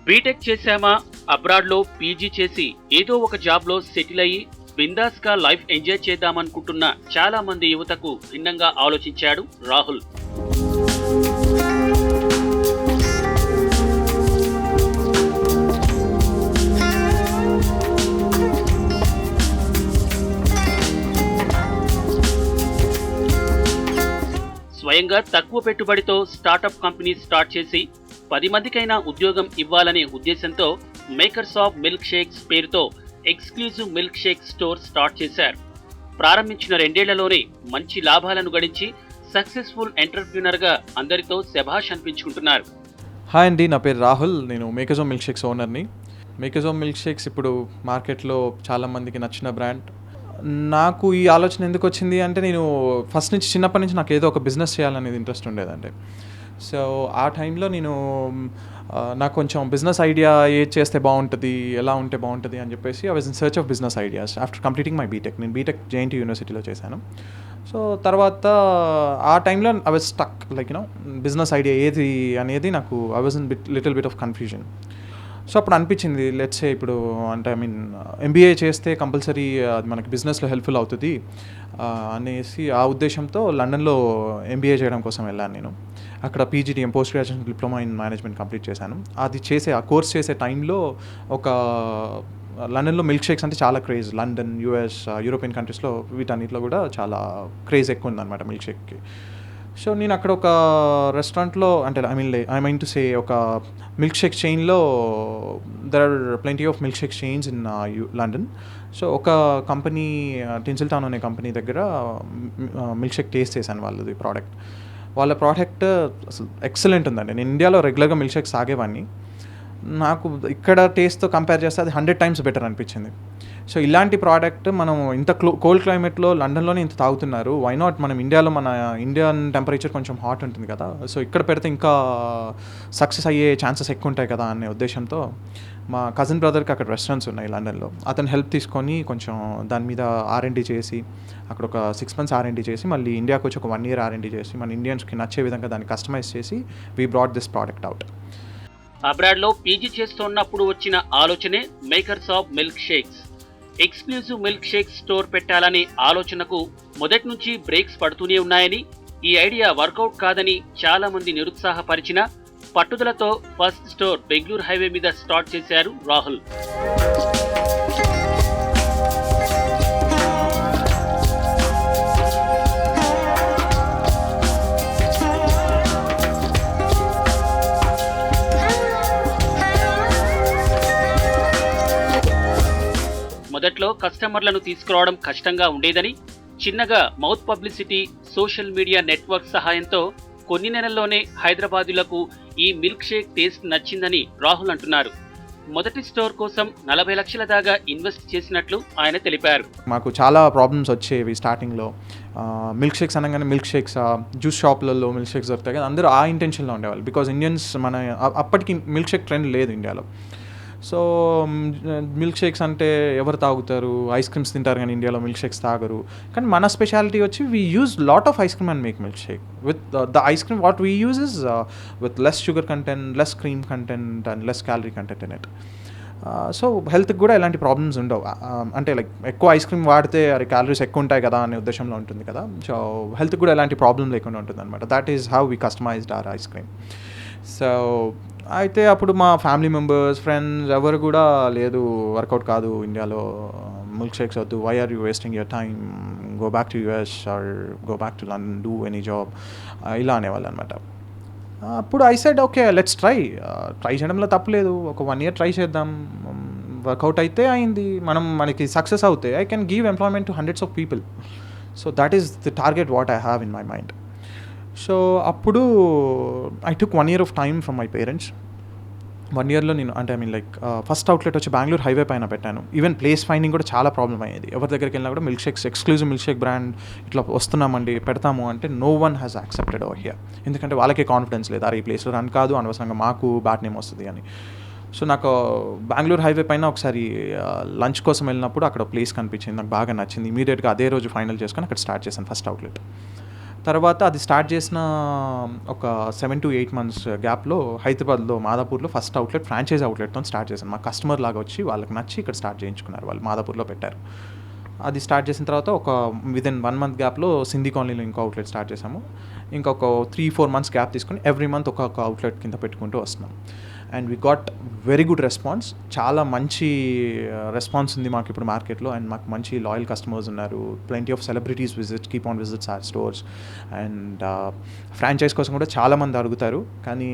BTech చేశామా, అబ్రాడ్లో PG చేసి ఏదో ఒక జాబ్లో సెటిల్ అయ్యి బిందాస్గా లైఫ్ ఎంజాయ్ చేద్దామనుకుంటున్న చాలా మంది యువతకు భిన్నంగా ఆలోచించాడు రాహుల్. స్వయంగా తక్కువ పెట్టుబడితో స్టార్టప్ కంపెనీ స్టార్ట్ చేసి 10 మందికైనా ఉద్యోగం ఇవ్వాలనే ఉద్దేశంతో మేకర్స్ ఆఫ్ మిల్క్ షేక్స్ పేరుతో exclusive milkshake store start చేశారు. ప్రారంభించిన 2 ఏళ్లలోనే మంచి లాభాలను గడించి సక్సెస్ఫుల్ ఎంటర్‌ప్రెన్యూర్‌గా అందరితో శభాష్ అనిపించుకుంటున్నారు. హాయ్ అండి, నా పేరు రాహుల్. నేను మేకర్స్ ఆఫ్ మిల్క్ షేక్స్ ఓనర్ని. మేకర్స్ ఆఫ్ మిల్క్ షేక్స్ ఇప్పుడు మార్కెట్లో చాలామందికి నచ్చిన బ్రాండ్. నాకు ఈ ఆలోచన ఎందుకు వచ్చింది అంటే, నేను ఫస్ట్ నుంచి చిన్నప్పటి నుంచి నాకు ఏదో ఒక బిజినెస్ చేయాలనేది ఇంట్రెస్ట్ ఉండేదండి. సో ఆ టైంలో నేను నాకు కొంచెం బిజినెస్ ఐడియా ఏది చేస్తే బాగుంటుంది, ఎలా ఉంటే బాగుంటుంది అని చెప్పేసి I was in search of business ideas after completing my BTech. నేను బీటెక్ జేఎన్టీయూ యూనివర్సిటీలో చేశాను. సో తర్వాత ఆ టైంలో I was stuck like business idea ఏది అనేది నాకు I was in little bit of confusion. So అప్పుడు అనిపించింది, లెట్స్ సే ఇప్పుడు అంటే ఎంబీఏ చేస్తే కంపల్సరీ అది మనకి బిజినెస్లో హెల్ప్ఫుల్ అవుతుంది అనేసి ఆ ఉద్దేశంతో లండన్లో ఎంబీఏ చేయడం కోసం వెళ్ళాను నేను. అక్కడ PGDM post graduation diploma in management complete చేశాను. అది ఆ కోర్స్ చేసే టైంలో లండన్లో మిల్క్ షేక్స్ అంటే చాలా క్రేజ్. లండన్, యూఎస్, యూరోపియన్ కంట్రీస్లో వీటన్నిటిలో కూడా చాలా క్రేజ్ ఎక్కువ ఉందన్నమాట మిల్క్ షేక్కి. సో నేను అక్కడ ఒక రెస్టారెంట్లో అంటే ఐ మీన్ టు సే ఒక మిల్క్ షేక్ చైన్లో there are plenty of milkshake chains in London. So ఒక కంపెనీ టిన్సిల్ టౌన్ అనే కంపెనీ దగ్గర మిల్క్ షేక్ టేస్ట్ చేశాను వాళ్ళది ప్రోడక్ట్. వాళ్ళ ప్రోడక్ట్ అసలు ఎక్సలెంట్ ఉందండి. నేను ఇండియాలో రెగ్యులర్గా మిల్క్ షేక్స్ తాగేవాడిని. నాకు ఇక్కడ టేస్ట్తో కంపేర్ చేస్తే అది 100 times బెటర్ అనిపించింది. సో ఇలాంటి ప్రోడక్ట్ మనం ఇంత కోల్డ్ క్లైమేట్లో లండన్లోనే ఇంత తాగుతున్నారు, వై నాట్ మనం ఇండియాలో, మన ఇండియన్ టెంపరేచర్ కొంచెం హాట్ ఉంటుంది కదా, సో ఇక్కడ పెడితే ఇంకా సక్సెస్ అయ్యే ఛాన్సెస్ ఎక్కువ ఉంటాయి కదా అనే ఉద్దేశంతో మా కజిన్ బ్రదర్కి అక్కడ రెస్టారెంట్స్ ఉన్నాయి లండన్లో. అతను హెల్ప్ తీసుకొని కొంచెం దాని మీద R&D చేసి అక్కడ ఒక 6 months R&D చేసి మళ్ళీ ఇండియాకి వచ్చి ఒక 1 year R&D చేసి మన ఇండియన్స్కి నచ్చే విధంగా దాన్ని కస్టమైజ్ చేసి we brought this product out. అబ్రాడ్లో పీజీ చేస్తున్నప్పుడు వచ్చిన ఆలోచనే makers of milkshakes. Exclusive milkshake store పెట్టాలనే ఆలోచనకు మొదటి నుంచి బ్రేక్స్ పడుతూనే ఉన్నాయని, ఈ ఐడియా వర్కౌట్ కాదని చాలా మంది నిరుత్సాహపరిచిన పట్టుదలతో ఫస్ట్ స్టోర్ బెంగళూరు హైవే మీద స్టార్ట్ చేశారు రాహుల్. మొదట్లో కస్టమర్లను తీసుకురావడం కష్టంగా ఉండేదని, చిన్నగా mouth publicity, social media network సహాయంతో కొన్ని నెలల్లోనే హైదరాబాదులకు ఈ మిల్క్ షేక్ టేస్ట్ నచ్చిందని రాహుల్ అంటున్నారు. మొదటి స్టోర్ కోసం 40 లక్షల దాకా ఇన్వెస్ట్ చేసినట్లు ఆయన తెలిపారు. మాకు చాలా ప్రాబ్లమ్స్ వచ్చేవి స్టార్టింగ్లో. మిల్క్ షేక్స్ అనగానే మిల్క్ షేక్స్ జ్యూస్ షాప్లలో మిల్క్ షేక్స్ దొరుకుతాయి కదా, అందరూ ఆ ఇంటెన్షన్లో ఉండేవాళ్ళు. బికాజ్ ఇండియన్స్ అప్పటికి మిల్క్ షేక్ ట్రెండ్ లేదు ఇండియాలో. సో మిల్క్ షేక్స్ అంటే ఎవరు తాగుతారు, ఐస్ క్రీమ్స్ తింటారు కానీ ఇండియాలో మిల్క్ షేక్స్ తాగరు. కానీ మన స్పెషాలిటీ వచ్చి we use lot of ice cream and make milk shake. With the ice cream what we use is with less sugar content, less cream content and less calorie content in it. So హెల్త్కి కూడా ఎలాంటి problems ఉండవు. అంటే like ఎక్కువ ice cream వాడితే అది calories ఎక్కువ ఉంటాయి కదా అనే ఉద్దేశంలో ఉంటుంది కదా. సో హెల్త్కి కూడా ఎలాంటి ప్రాబ్లం లేకుండా ఉంటుంది అనమాట. That is how we customized our ice cream. So అయితే అప్పుడు మా ఫ్యామిలీ మెంబర్స్, ఫ్రెండ్స్ ఎవరు కూడా లేదు, వర్కౌట్ కాదు ఇండియాలో, మిల్క్ షేక్స్ వద్దు, why are you wasting your time, go back to US or go back to London, do any job, ఇలా అనేవాళ్ళు అనమాట. అప్పుడు I said okay let's try చేయడంలో తప్పలేదు, ఒక 1 year ట్రై చేద్దాం, వర్కౌట్ అయితే అయింది, మనకి సక్సెస్ అవుతే I can give employment to hundreds of people. So that is the target what I have in my mind. So అప్పుడు I took 1 year of time from my parents. 1 yearలో నేను అంటే first outlet వచ్చి Bengaluru highway పైన పెట్టాను. Even place finding కూడా చాలా problem అయ్యేది. ఎవరి దగ్గరికి వెళ్ళినా కూడా milkshakes, exclusive milkshake brand ఇట్లా వస్తున్నామండి, పెడతాము అంటే no one has accepted over here. ఎందుకంటే వాళ్ళకే కాన్ఫిడెన్స్ లేదు, ఈ ప్లేస్లో రన్ కాదు, అనవసరంగా మాకు బ్యాడ్ నేమ్ వస్తుంది అని. సో నాకు బెంగళూరు హైవే పైన ఒకసారి లంచ్ కోసం వెళ్ళినప్పుడు అక్కడ ప్లేస్ కనిపించింది, నాకు బాగా నచ్చింది. ఇమీడియట్గా అదే రోజు ఫైనల్ చేసుకొని అక్కడ స్టార్ట్ చేశాను ఫస్ట్ అవుట్లెట్. తర్వాత అది స్టార్ట్ చేసిన ఒక 7 to 8 months గ్యాప్లో హైదరాబాద్లో మాదాపూర్లో ఫస్ట్ అవుట్లెట్ ఫ్రాంచైజ్ అవుట్లెట్తో స్టార్ట్ చేశాను. మా కస్టమర్ లాగా వచ్చి వాళ్ళకి నచ్చి ఇక్కడ స్టార్ట్ చేయించుకున్నారు, వాళ్ళు మాదాపూర్లో పెట్టారు. అది స్టార్ట్ చేసిన తర్వాత ఒక విదిన్ 1 month గ్యాప్లో సింధీ కాలనీలో ఇంకో అవుట్లెట్ స్టార్ట్ చేసాము. ఇంకొక 3-4 months గ్యాప్ తీసుకుని ఎవ్రీ మంత్ ఒక్కొక్క అవుట్లెట్ కింద పెట్టుకుంటూ వస్తున్నాం. And we got very good response. చాలా మంచి రెస్పాన్స్ ఉంది మాకు ఇప్పుడు మార్కెట్లో. అండ్ మాకు మంచి లాయల్ కస్టమర్స్ ఉన్నారు. Plenty of celebrities keep on visits are stores. And franchise కోసం కూడా చాలామంది అడుగుతారు, కానీ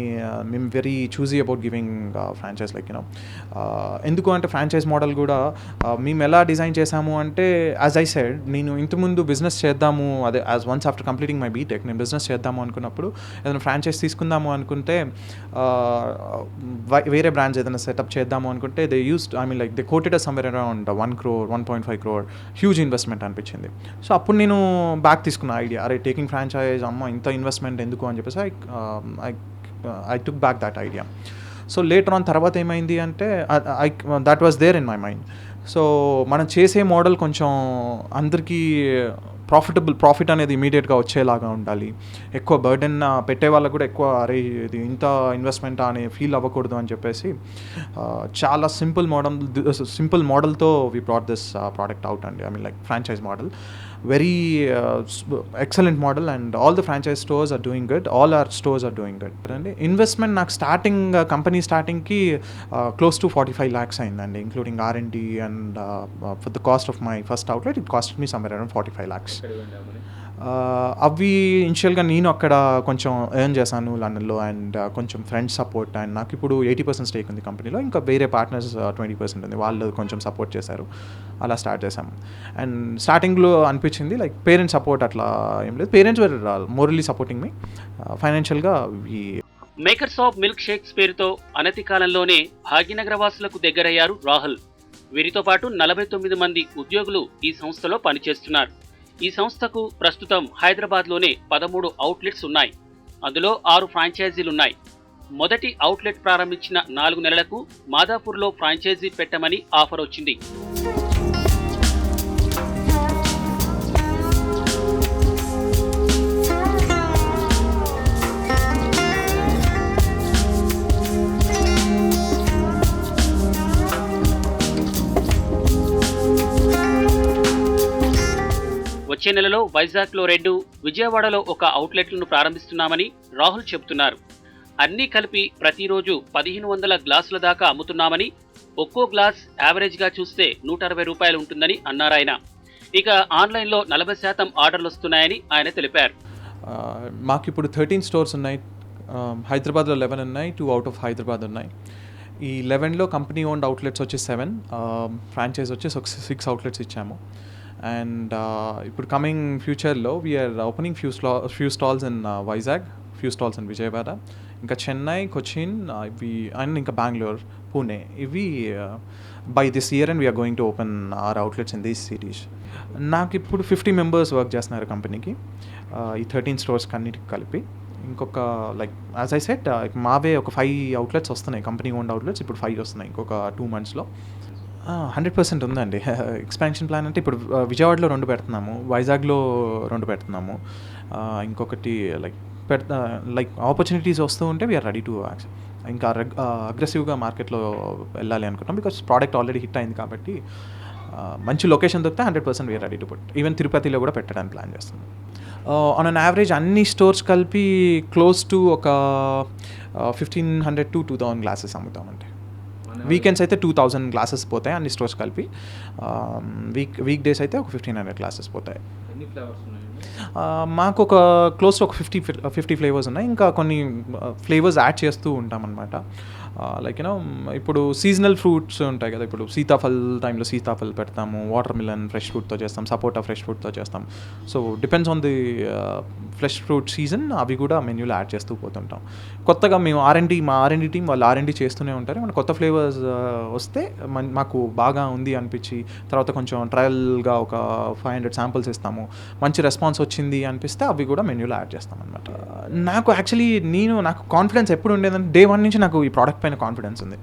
మేము very choosy about giving franchise. Like ఎందుకు అంటే ఫ్రాంచైజ్ మోడల్ కూడా మేము ఎలా డిజైన్ చేసాము అంటే, యాజ్ ఐ సెడ్, నేను ఇంతకుముందు బిజినెస్ చేద్దాము, అదే as once after completing my BTech నేను బిజినెస్ చేద్దాము అనుకున్నప్పుడు, ఏదైనా ఫ్రాంచైజ్ తీసుకుందాము అనుకుంటే వేరే బ్రాండ్స్ ఏదైనా సెటప్ చేద్దాము అనుకుంటే they quoted somewhere around 1 crore, 1.5 crore, huge investment అనిపించింది. సో అప్పుడు నేను బ్యాక్ తీసుకున్న ఐడియా, అరే టేకింగ్ ఫ్రాంచైజ్, అమ్మ ఇంత ఇన్వెస్ట్మెంట్ ఎందుకు అని చెప్పేసి I took back that idea. So later on తర్వాత ఏమైంది అంటే, that was there in my mind. So మనం చేసే మోడల్ కొంచెం అందరికీ ప్రాఫిట్ అనేది ఇమీడియట్గా వచ్చేలాగా ఉండాలి. ఎక్కువ బర్డెన్ పెట్టే వాళ్ళకు కూడా ఎక్కువ అరే ఇది ఇంత ఇన్వెస్ట్మెంట్ అని ఫీల్ అవ్వకూడదు అని చెప్పేసి చాలా సింపుల్ మోడల్తో we brought this product out అండి. Like franchise model, very excellent model. And all the franchise stores are doing good, all our stores are doing good అండి. ఇన్వెస్ట్మెంట్ నాకు కంపెనీ స్టార్టింగ్కి క్లోజ్ టు 45 lakhs అయిందండి, including R&D. And for the cost of my first outlet it cost me somewhere around 45 lakhs. అవి ఇనిషియల్గా నేను అక్కడ కొంచెం earn చేశాను లండన్లో, అండ్ కొంచెం ఫ్రెండ్స్ సపోర్ట్. అండ్ నాకు ఇప్పుడు 80% స్టేక్ ఉంది కంపెనీలో, ఇంకా వేరే పార్ట్నర్స్ 20% ఉంది, వాళ్ళు కొంచెం సపోర్ట్ చేశారు. అలా స్టార్ట్ చేశాము. అండ్ స్టార్టింగ్లో అనిపించింది లైక్ పేరెంట్స్ సపోర్ట్ అట్లా ఏం లేదు, పేరెంట్స్ వర్ మోరల్లీ సపోర్టింగ్ మీ. ఫైనాన్షియల్గా మేకర్స్ ఆఫ్ మిల్క్ షేక్స్ పేరుతో అనతి కాలంలోనే భాగ్యనగర వాసులకు దగ్గరయ్యారు రాహుల్. వీరితో పాటు 49 మంది ఉద్యోగులు ఈ సంస్థలో పనిచేస్తున్నారు. ఈ సంస్థకు ప్రస్తుతం హైదరాబాద్లోనే 13 అవుట్లెట్స్ ఉన్నాయి. అందులో 6 ఫ్రాంచైజీలున్నాయి. మొదటి అవుట్లెట్ ప్రారంభించిన 4 నెలలకు మాదాపూర్లో ఫ్రాంచైజీ పెట్టమని ఆఫర్ వచ్చింది. వచ్చే నెలలో వైజాగ్లో 2, విజయవాడలో 1 అవుట్లెట్లను ప్రారంభిస్తున్నామని రాహుల్ చెబుతున్నారు. అన్నీ కలిపి ప్రతిరోజు 1500 గ్లాసుల దాకా అమ్ముతున్నామని, ఒక్కో గ్లాస్ యావరేజ్గా చూస్తే 160 రూపాయలు ఉంటుందని అన్నారాయన. ఇక ఆన్లైన్లో 40% ఆర్డర్లు వస్తున్నాయని ఆయన తెలిపారు. మాకు ఇప్పుడు 13 స్టోర్స్ ఉన్నాయి. హైదరాబాద్లో 11 ఉన్నాయి, 2 అవుట్ ఆఫ్ హైదరాబాద్ ఉన్నాయి. ఈ 11లో కంపెనీ ఓన్డ్ అవుట్లెట్స్ వచ్చి 7, ఫ్రాంచైజ్ వచ్చి 6 అవుట్లెట్స్ ఇచ్చాము. అండ్ ఇప్పుడు కమింగ్ ఫ్యూచర్లో we are opening few stalls in Vizag, few stalls in Vijayawada, ఇంకా చెన్నై, కొచ్చిన్, ఇవి అండ్ ఇంకా బెంగళూరు, పూణే. ఇవి by this year and we are going to open our outlets in these cities. నాకు ఇప్పుడు 50 members వర్క్ చేస్తున్నారు కంపెనీకి, ఈ 13 స్టోర్స్ అన్నిటికి కలిపి. ఇంకొక లైక్ యాజ్ ఐ సెట్ మావే ఒక 5 అవుట్లెట్స్ వస్తున్నాయి, కంపెనీ ఓన్డ్ అవుట్లెట్స్ ఇప్పుడు 5 వస్తున్నాయి ఇంకొక 2 monthsలో. 100% ఉందండి ఎక్స్పాన్షన్ ప్లాన్. అంటే ఇప్పుడు విజయవాడలో 2 పెడుతున్నాము, వైజాగ్లో 2 పెడుతున్నాము. ఇంకొకటి లైక్ ఆపర్చునిటీస్ వస్తూ ఉంటే వీఆర్ రెడీ టు యాక్సెప్ట్. ఇంకా అగ్రెసివ్గా మార్కెట్లో వెళ్ళాలి అనుకుంటాం, బికాస్ ప్రోడక్ట్ ఆల్రెడీ హిట్ అయింది కాబట్టి. మంచి లొకేషన్ దొరికితే 100% we are ready to put. Even తిరుపతిలో కూడా పెట్టడానికి ప్లాన్ చేస్తున్నాం. ఆన్ అన్ యావరేజ్ అన్ని స్టోర్స్ కలిపి క్లోజ్ టు ఒక 1500 to 2000 గ్లాసెస్ అమ్ముతామండి. వీకెండ్స్ అయితే 2000 గ్లాసెస్ పోతాయి అన్ని స్టోర్స్ కలిపి. వీక్ డేస్ అయితే ఒక 1500 గ్లాసెస్ పోతాయి. మాకు ఒక క్లోజ్ టు ఒక 50 ఫ్లేవర్స్ ఉన్నాయి. ఇంకా కొన్ని ఫ్లేవర్స్ యాడ్ చేస్తూ ఉంటాం అనమాట. లైక్ ఇప్పుడు సీజనల్ ఫ్రూట్స్ ఉంటాయి కదా, ఇప్పుడు సీతాఫల్ టైంలో సీతాఫల్ పెడతాము, వాటర్ మిలన్ ఫ్రెష్ ఫ్రూట్తో చేస్తాం, సపోటా ఫ్రెష్ ఫ్రూట్తో చేస్తాం. So depends on the fresh fruit season, అవి కూడా మెన్యూలో యాడ్ చేస్తూ పోతుంటాం. కొత్తగా మేము మా ఆర్ఎండి టీం వాళ్ళు ఆర్ఎండి చేస్తూనే ఉంటారు. మన కొత్త ఫ్లేవర్స్ వస్తే మాకు బాగా ఉంది అనిపించి తర్వాత కొంచెం ట్రయల్గా ఒక 500 శాంపిల్స్ ఇస్తాము, మంచి రెస్పాన్స్ వచ్చింది అనిపిస్తే అవి కూడా మెన్యూలో యాడ్ చేస్తాం అనమాట. నాకు యాక్చువల్లీ నాకు కాన్ఫిడెన్స్ ఎప్పుడు ఉండేదంటే డే 1 నుంచి నాకు ఈ ప్రోడక్ట్ పైన కాన్ఫిడెన్స్ ఉంది.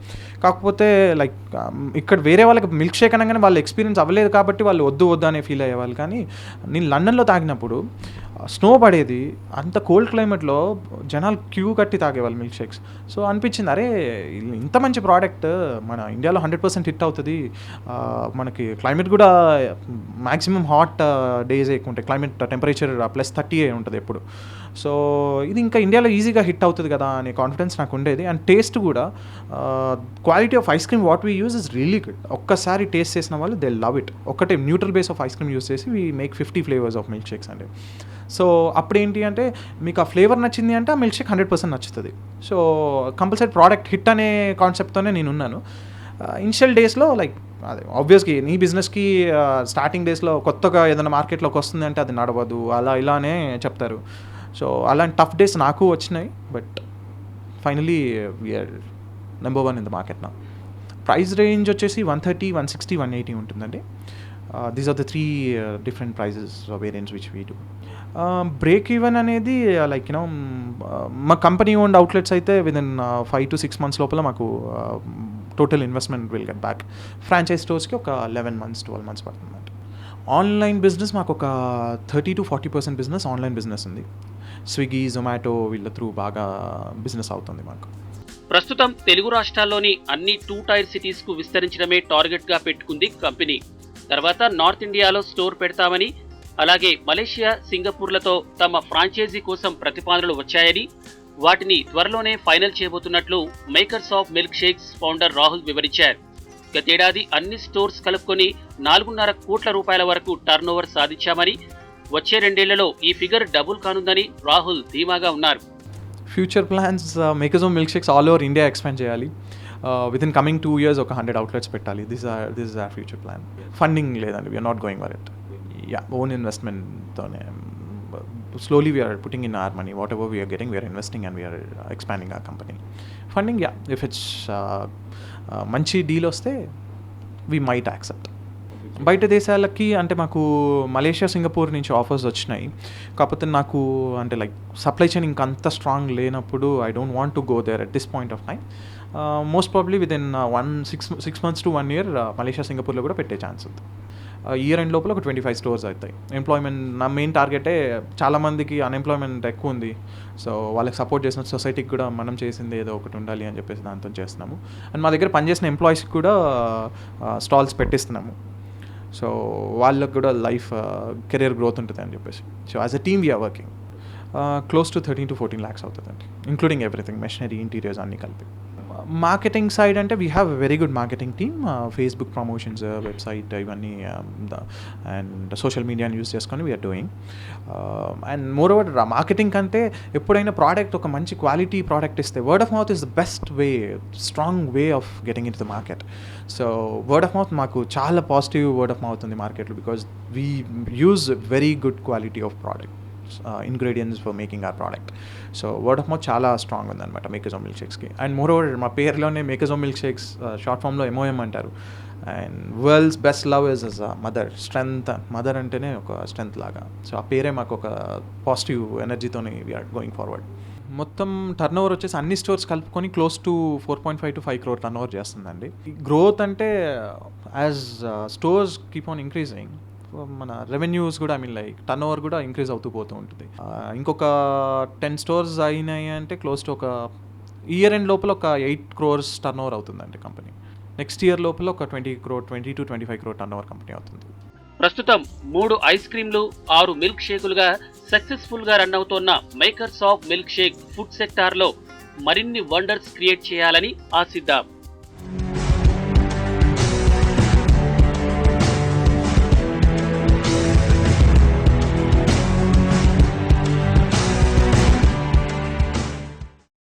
కాకపోతే లైక్ ఇక్కడ వేరే వాళ్ళకి మిల్క్ షేక్ అనగానే వాళ్ళ ఎక్స్పీరియన్స్ అవ్వలేదు కాబట్టి వాళ్ళు వద్దు అనే ఫీల్ అయ్యేవాళ్ళు. కానీ నేను లండన్లో తాగినప్పుడు స్నో పడేది, అంత కోల్డ్ క్లైమేట్లో జనాలు క్యూ కట్టి తాగేవాళ్ళు మిల్క్ షేక్స్. సో అనిపించింది, అరే ఇంత మంచి ప్రోడక్ట్ మన ఇండియాలో 100% హిట్ అవుతుంది, మనకి క్లైమేట్ కూడా మ్యాక్సిమం హాట్ డేస్ ఎక్కువ ఉంటాయి, క్లైమేట్ టెంపరేచర్ +30 ఉంటుంది ఎప్పుడు. సో ఇది ఇంకా ఇండియాలో ఈజీగా హిట్ అవుతుంది కదా అనే కాన్ఫిడెన్స్ నాకు ఉండేది. అండ్ టేస్ట్ కూడా, quality of ice cream what we use is really good. ఒక్కసారి టేస్ట్ చేసిన వాళ్ళు దే లవ్ ఇట్. ఒకటే neutral base of ice cream use చేసి we make 50 flavours of milkshakes అండి. సో అప్పుడేంటి అంటే మీకు ఆ ఫ్లేవర్ నచ్చింది అంటే ఆ మిల్క్ షేక్ 100% నచ్చుతుంది. సో కంపల్సరీ ప్రోడక్ట్ హిట్ అనే కాన్సెప్ట్తోనే నేను ఉన్నాను. ఇనిషియల్ డేస్లో లైక్ అదే ఆబ్వియస్గా నీ బిజినెస్కి స్టార్టింగ్ డేస్లో కొత్తగా ఏదైనా మార్కెట్లోకి వస్తుంది అంటే అది నడవదు, అలా ఇలానే చెప్తారు. సో అలాంటి టఫ్ డేస్ నాకు వచ్చినాయి, but finally we are number 1 in the market నా. ప్రైస్ రేంజ్ వచ్చేసి 130, 160, 180 ఉంటుందండి. These are the 3 different prices variants which we do. Break even అనేది లైక్ యూనో మా కంపెనీ ఓన్డ్ అవుట్లెట్స్ అయితే విదిన్ 5 to 6 months లోపల మాకు total investment will get back. Franchise స్టోర్స్కి ఒక 11 months, 12 months పడుతుందంట. ఆన్లైన్ బిజినెస్ మాకు ఒక 30 to 40% బిజినెస్ ఆన్లైన్ బిజినెస్ ఉంది. స్విగ్గీ, జొమాటో వీళ్ళ త్రూ బాగా బిజినెస్ అవుతుంది మాకు. ప్రస్తుతం తెలుగు రాష్ట్రాల్లోని అన్ని 2 tier సిటీస్కు విస్తరించడమే టార్గెట్గా పెట్టుకుంది కంపెనీ. తర్వాత నార్త్ ఇండియాలో స్టోర్ పెడతామని, అలాగే మలేషియా, సింగపూర్లతో తమ ఫ్రాంచైజీ కోసం ప్రతిపాదనలు వచ్చాయని, వాటిని త్వరలోనే ఫైనల్ చేయబోతున్నట్లు makers of milkshakes founder Rahul వివరించారు. గతేడాది అన్ని స్టోర్స్ కలుపుకొని 4.5 కోట్ల రూపాయల వరకు టర్నోవర్ సాధించామని, వచ్చే 2 ఏళ్లలో ఈ ఫిగర్ డబుల్ కానుందని రాహుల్ ధీమాగా ఉన్నారు. Future plans makers of milkshakes all over India expand చేయాలి. వితిన్ కమింగ్ 2 years ఒక 100 outlets పెట్టాలి. This is our future plan. Funding లేదండి, we are not going for it. Own ఇన్వెస్ట్మెంట్తోనే slowly we are putting in our money, whatever we are getting we are investing and we are expanding our company. Funding if it's మంచి deal వస్తే we might accept. బయట దేశాలకి అంటే మాకు Malaysia, Singapore నుంచి offers వచ్చినాయి. కాకపోతే నాకు అంటే లైక్ సప్లై చైన్ ఇంకా అంత స్ట్రాంగ్ లేనప్పుడు I don't want to go there at this point of time. Most probably within 6 months to 1 year Malaysia, సింగపూర్లో కూడా పెట్టే ఛాన్స్ ఉంది. ఇయర్ ఎండ్ లోపల ఒక 25 stores అవుతాయి. ఎంప్లాయ్మెంట్ నా మెయిన్ టార్గెటే, చాలామందికి అన్ఎంప్లాయ్మెంట్ ఎక్కువ ఉంది. సో వాళ్ళకి సపోర్ట్ చేసిన సొసైటీకి కూడా మనం చేసింది ఏదో ఒకటి ఉండాలి అని చెప్పేసి దాంతో చేస్తున్నాము. అండ్ మా దగ్గర పనిచేసిన ఎంప్లాయీస్కి కూడా స్టాల్స్ పెట్టిస్తున్నాము. సో వాళ్ళకు కూడా లైఫ్ కెరియర్ గ్రోత్ ఉంటుంది అని చెప్పేసి. So as a team we are working. Close to 13 to 14 lakhs అవుతుందండి, ఇంక్లూడింగ్ ఎవ్రీథింగ్, మెషినరీ, ఇంటీరియర్స్ అన్నీ కలిపి. మార్కెటింగ్ సైడ్ అంటే we have a very good marketing team. Facebook promotions, website ఇవన్నీ అండ్ సోషల్ మీడియాని use చేసుకొని we are doing. And moreover marketing కంటే ఎప్పుడైనా product ఒక మంచి క్వాలిటీ ప్రోడక్ట్ ఇస్తే word of mouth is the best way, strong way of getting into the market. So word of mouth మాకు చాలా positive word of mouth ఉంది మార్కెట్లో, because we use very good quality of product, ingredients for making our product. So word of mouth చాలా strong ఉందన్నమాట makers of మిల్క్ షేక్స్కి. And moreover మా పేరులోనే makers of milkshakes short ఫామ్లో MOM అంటారు. And world's best love is a mother, strength, mother అంటేనే ఒక స్ట్రెంగ్త్ లాగా. సో ఆ పేరే మాకు ఒక పాజిటివ్ ఎనర్జీతోని వీఆర్ గోయింగ్ ఫార్వర్డ్. మొత్తం టర్నోవర్ వచ్చేసి అన్ని స్టోర్స్ కలుపుకొని close to 4.5 to 5 crore turnover చేస్తుందండి. గ్రోత్ అంటే as stores keep on increasing, మన రెవెన్యూస్ కూడా లైక్ టర్న్ ఓవర్ కూడా ఇంక్రీజ్ అవుతూ పోతూ ఉంటుంది. ఇంకొక 10 stores అయినాయి అంటే క్లోజ్ టు ఒక ఇయర్ ఎండ్ లోపల ఒక 8 crores టర్న్ ఓవర్ అవుతుందండి కంపెనీ. నెక్స్ట్ ఇయర్ లోపల ఒక 20 to 25 crore turnover company అవుతుంది. ప్రస్తుతం 3 ఐస్ క్రీమ్లు, 6 మిల్క్ షేకులుగా సక్సెస్ఫుల్ గా రన్ అవుతోన్న makers of milkshake food sector లో మరిన్ని వండర్స్ క్రియేట్ చేయాలని ఆశిద్దాం.